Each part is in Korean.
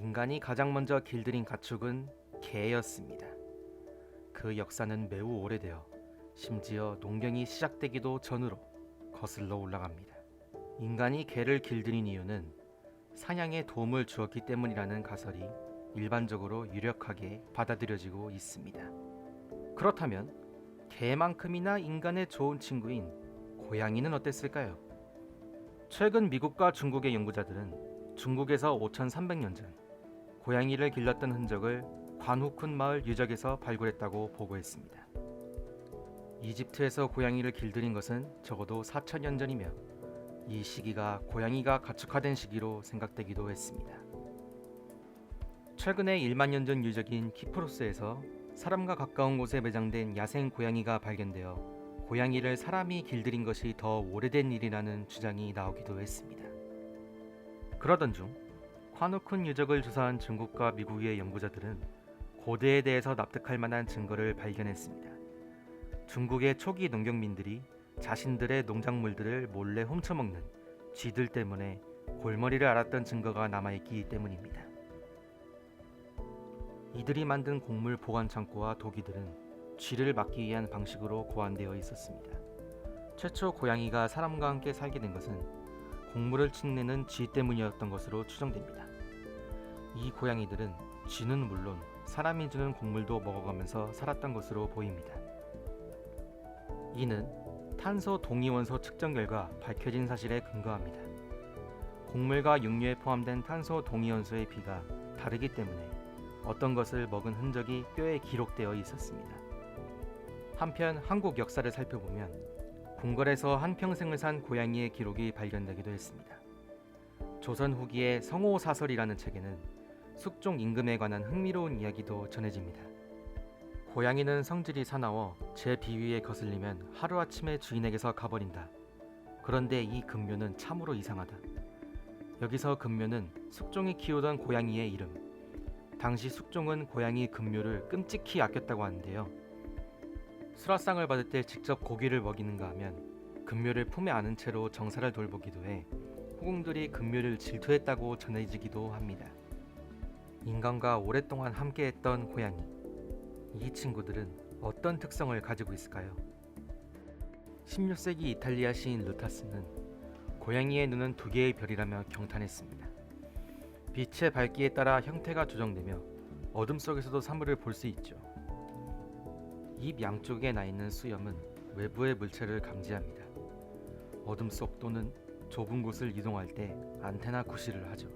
인간이 가장 먼저 길들인 가축은 개였습니다. 그 역사는 매우 오래되어 심지어 농경이 시작되기도 전으로 거슬러 올라갑니다. 인간이 개를 길들인 이유는 사냥에 도움을 주었기 때문이라는 가설이 일반적으로 유력하게 받아들여지고 있습니다. 그렇다면 개만큼이나 인간의 좋은 친구인 고양이는 어땠을까요? 최근 미국과 중국의 연구자들은 중국에서 5300년 전 고양이를 길렀던 흔적을 관후쿤 마을 유적에서 발굴했다고 보고했습니다. 이집트에서 고양이를 길들인 것은 적어도 4000년 전이며 이 시기가 고양이가 가축화된 시기로 생각되기도 했습니다. 최근에 1만 년 전 유적인 키프로스에서 사람과 가까운 곳에 매장된 야생 고양이가 발견되어 고양이를 사람이 길들인 것이 더 오래된 일이라는 주장이 나오기도 했습니다. 그러던 중 관후쿤 유적을 조사한 중국과 미국의 연구자들은 고대에 대해서 납득할 만한 증거를 발견했습니다. 중국의 초기 농경민들이 자신들의 농작물들을 몰래 훔쳐먹는 쥐들 때문에 골머리를 앓았던 증거가 남아있기 때문입니다. 이들이 만든 곡물 보관 창고와 도기들은 쥐를 막기 위한 방식으로 고안되어 있었습니다. 최초 고양이가 사람과 함께 살게 된 것은 곡물을 축내는 쥐 때문이었던 것으로 추정됩니다. 이 고양이들은 쥐는 물론 사람이 주는 곡물도 먹어가면서 살았던 것으로 보입니다. 이는 탄소 동위원소 측정 결과 밝혀진 사실에 근거합니다. 곡물과 육류에 포함된 탄소 동위원소의 비가 다르기 때문에 어떤 것을 먹은 흔적이 뼈에 기록되어 있었습니다. 한편 한국 역사를 살펴보면 궁궐에서 한평생을 산 고양이의 기록이 발견되기도 했습니다. 조선 후기의 성호사설이라는 책에는 숙종 임금에 관한 흥미로운 이야기도 전해집니다. 고양이는 성질이 사나워 제 비위에 거슬리면 하루아침에 주인에게서 가버린다. 그런데 이 근묘는 참으로 이상하다. 여기서 근묘는 숙종이 키우던 고양이의 이름. 당시 숙종은 고양이 근묘를 끔찍히 아꼈다고 하는데요. 수라상을 받을 때 직접 고기를 먹이는가 하면 근묘를 품에 안은 채로 정사를 돌보기도 해 후궁들이 근묘를 질투했다고 전해지기도 합니다. 인간과 오랫동안 함께했던 고양이. 이 친구들은 어떤 특성을 가지고 있을까요? 16세기 이탈리아 시인 루타스는 고양이의 눈은 두 개의 별이라며 경탄했습니다. 빛의 밝기에 따라 형태가 조정되며 어둠 속에서도 사물을 볼 수 있죠. 입 양쪽에 나 있는 수염은 외부의 물체를 감지합니다. 어둠 속 또는 좁은 곳을 이동할 때 안테나 구실을 하죠.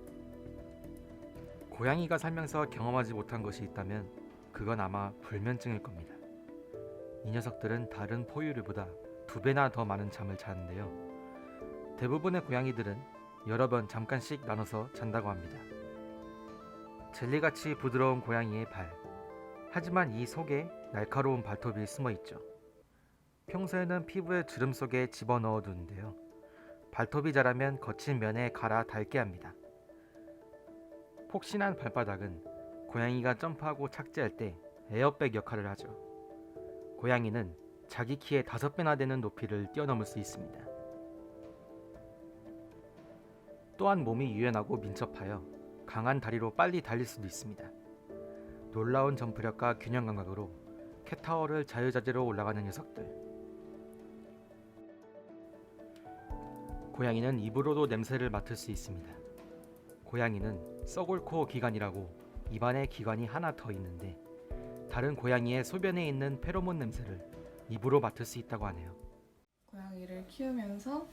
고양이가 살면서 경험하지 못한 것이 있다면 그건 아마 불면증일 겁니다. 이 녀석들은 다른 포유류보다 2배나 더 많은 잠을 자는데요. 대부분의 고양이들은 여러 번 잠깐씩 나눠서 잔다고 합니다. 젤리같이 부드러운 고양이의 발. 하지만 이 속에 날카로운 발톱이 숨어 있죠. 평소에는 피부의 주름 속에 집어넣어 두는데요. 발톱이 자라면 거친 면에 갈아 닳게 합니다. 폭신한 발바닥은 고양이가 점프하고 착지할 때 에어백 역할을 하죠. 고양이는 자기 키의 5배나 되는 높이를 뛰어넘을 수 있습니다. 또한 몸이 유연하고 민첩하여 강한 다리로 빨리 달릴 수도 있습니다. 놀라운 점프력과 균형 감각으로 캣타워를 자유자재로 올라가는 녀석들. 고양이는 입으로도 냄새를 맡을 수 있습니다. 고양이는 썩을코 기관이라고 입안에 기관이 하나 더 있는데 다른 고양이의 소변에 있는 페로몬 냄새를 입으로 맡을 수 있다고 하네요. 고양이를 키우면서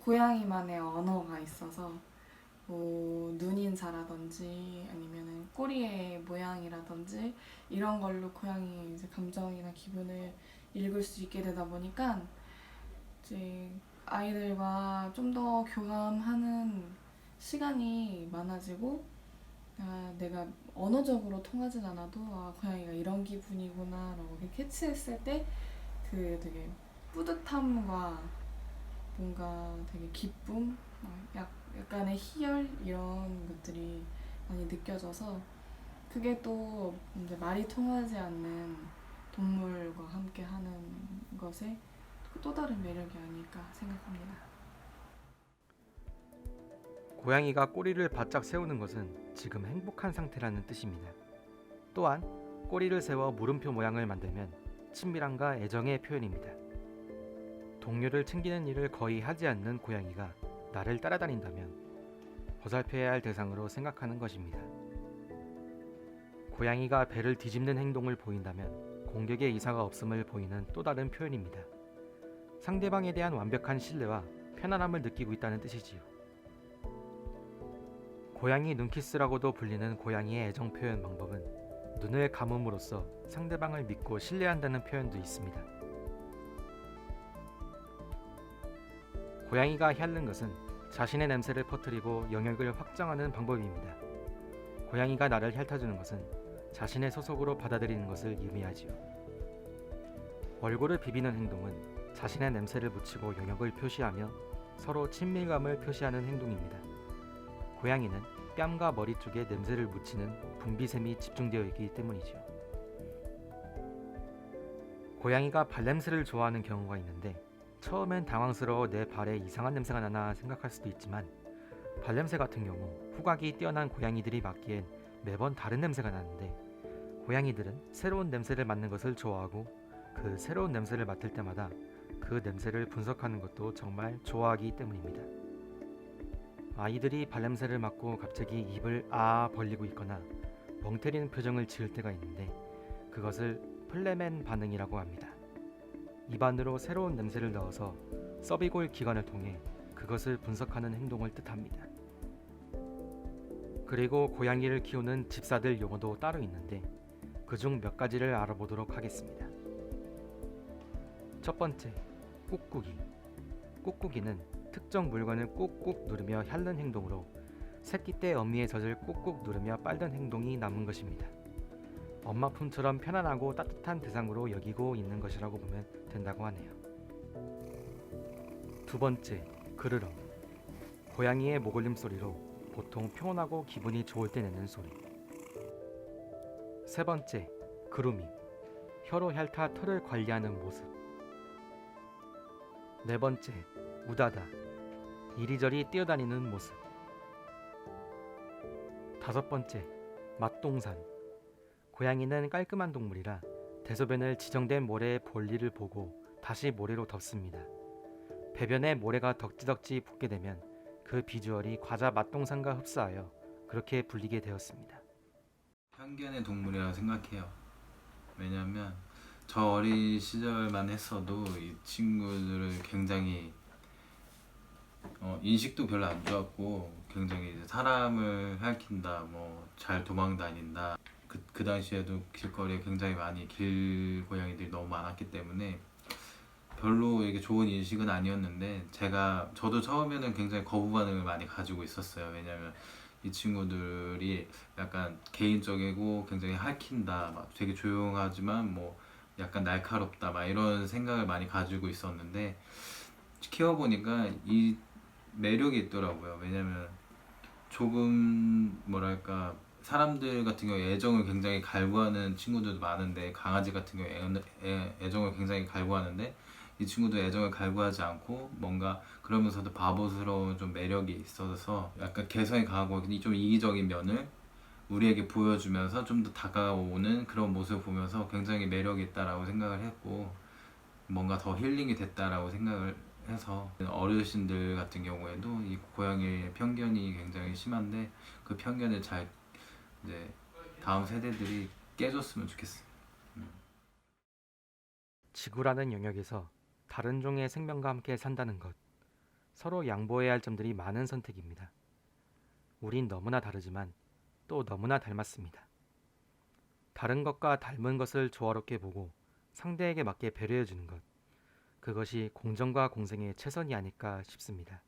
고양이만의 언어가 있어서 뭐 눈인사라든지 아니면은 꼬리의 모양이라든지 이런 걸로 고양이의 이제 감정이나 기분을 읽을 수 있게 되다 보니까 이제 아이들과 좀 더 교감하는 시간이 많아지고 내가 언어적으로 통하진 않아도 고양이가 이런 기분이구나 라고 캐치했을 때 그 되게 뿌듯함과 뭔가 되게 기쁨, 약간의 희열 이런 것들이 많이 느껴져서 그게 또 이제 말이 통하지 않는 동물과 함께 하는 것의 또 다른 매력이 아닐까 생각합니다. 고양이가 꼬리를 바짝 세우는 것은 지금 행복한 상태라는 뜻입니다. 또한 꼬리를 세워 물음표 모양을 만들면 친밀함과 애정의 표현입니다. 동료를 챙기는 일을 거의 하지 않는 고양이가 나를 따라다닌다면 보살펴야 할 대상으로 생각하는 것입니다. 고양이가 배를 뒤집는 행동을 보인다면 공격의 이사가 없음을 보이는 또 다른 표현입니다. 상대방에 대한 완벽한 신뢰와 편안함을 느끼고 있다는 뜻이지요. 고양이 눈키스라고도 불리는 고양이의 애정 표현 방법은 눈을 감음으로써 상대방을 믿고 신뢰한다는 표현도 있습니다. 고양이가 핥는 것은 자신의 냄새를 퍼뜨리고 영역을 확장하는 방법입니다. 고양이가 나를 핥아주는 것은 자신의 소속으로 받아들이는 것을 의미하지요. 얼굴을 비비는 행동은 자신의 냄새를 묻히고 영역을 표시하며 서로 친밀감을 표시하는 행동입니다. 고양이는 뺨과 머리 쪽에 냄새를 묻히는 분비샘이 집중되어 있기 때문이지요. 고양이가 발냄새를 좋아하는 경우가 있는데 처음엔 당황스러워 내 발에 이상한 냄새가 나나 생각할 수도 있지만 발냄새 같은 경우 후각이 뛰어난 고양이들이 맡기엔 매번 다른 냄새가 나는데 고양이들은 새로운 냄새를 맡는 것을 좋아하고 그 새로운 냄새를 맡을 때마다 그 냄새를 분석하는 것도 정말 좋아하기 때문입니다. 아이들이 발냄새를 맡고 갑자기 입을 벌리고 있거나 멍 때리는 표정을 지을 때가 있는데 그것을 플레멘 반응이라고 합니다. 입안으로 새로운 냄새를 넣어서 서비골 기관을 통해 그것을 분석하는 행동을 뜻합니다. 그리고 고양이를 키우는 집사들 용어도 따로 있는데 그중 몇 가지를 알아보도록 하겠습니다. 첫 번째, 꾹꾹이. 꾹꾹이는 특정 물건을 꾹꾹 누르며 핥는 행동으로 새끼 때 어미의 젖을 꾹꾹 누르며 빨던 행동이 남은 것입니다. 엄마 품처럼 편안하고 따뜻한 대상으로 여기고 있는 것이라고 보면 된다고 하네요. 두 번째, 그르렁. 고양이의 목울림 소리로 보통 평온하고 기분이 좋을 때 내는 소리. 세 번째, 그루밍. 혀로 핥아 털을 관리하는 모습. 네 번째, 우다다. 이리저리 뛰어다니는 모습. 다섯 번째, 맛동산. 고양이는 깔끔한 동물이라 대소변을 지정된 모래에 볼일을 보고 다시 모래로 덮습니다. 배변에 모래가 덕지덕지 붙게 되면 그 비주얼이 과자 맛동산과 흡사하여 그렇게 불리게 되었습니다. 편견의 동물이라고 생각해요. 왜냐면 저 어린 시절만 했어도 이 친구들을 굉장히 인식도 별로 안 좋았고 굉장히 이제 사람을 핥힌다, 잘 도망다닌다. 그 당시에도 길거리에 굉장히 많이 길고양이들이 너무 많았기 때문에 별로 이게 좋은 인식은 아니었는데 저도 처음에는 굉장히 거부 반응을 많이 가지고 있었어요. 왜냐면 이 친구들이 약간 개인적이고 굉장히 핥힌다, 막 되게 조용하지만 약간 날카롭다, 막 이런 생각을 많이 가지고 있었는데 키워보니까 이 매력이 있더라고요. 왜냐면 조금 사람들 같은 경우에 애정을 굉장히 갈구하는 친구들도 많은데, 강아지 같은 경우에 애정을 굉장히 갈구하는데 이 친구도 애정을 갈구하지 않고 뭔가 그러면서도 바보스러운 좀 매력이 있어서 약간 개성이 강하고 좀 이기적인 면을 우리에게 보여주면서 좀 더 다가오는 그런 모습을 보면서 굉장히 매력이 있다라고 생각을 했고, 뭔가 더 힐링이 됐다라고 생각을 해서 어르신들 같은 경우에도 이 고양이의 편견이 굉장히 심한데 그 편견을 잘 이제 다음 세대들이 깨줬으면 좋겠어요. 지구라는 영역에서 다른 종의 생명과 함께 산다는 것, 서로 양보해야 할 점들이 많은 선택입니다. 우린 너무나 다르지만 또 너무나 닮았습니다. 다른 것과 닮은 것을 조화롭게 보고 상대에게 맞게 배려해주는 것, 그것이 공정과 공생의 최선이 아닐까 싶습니다.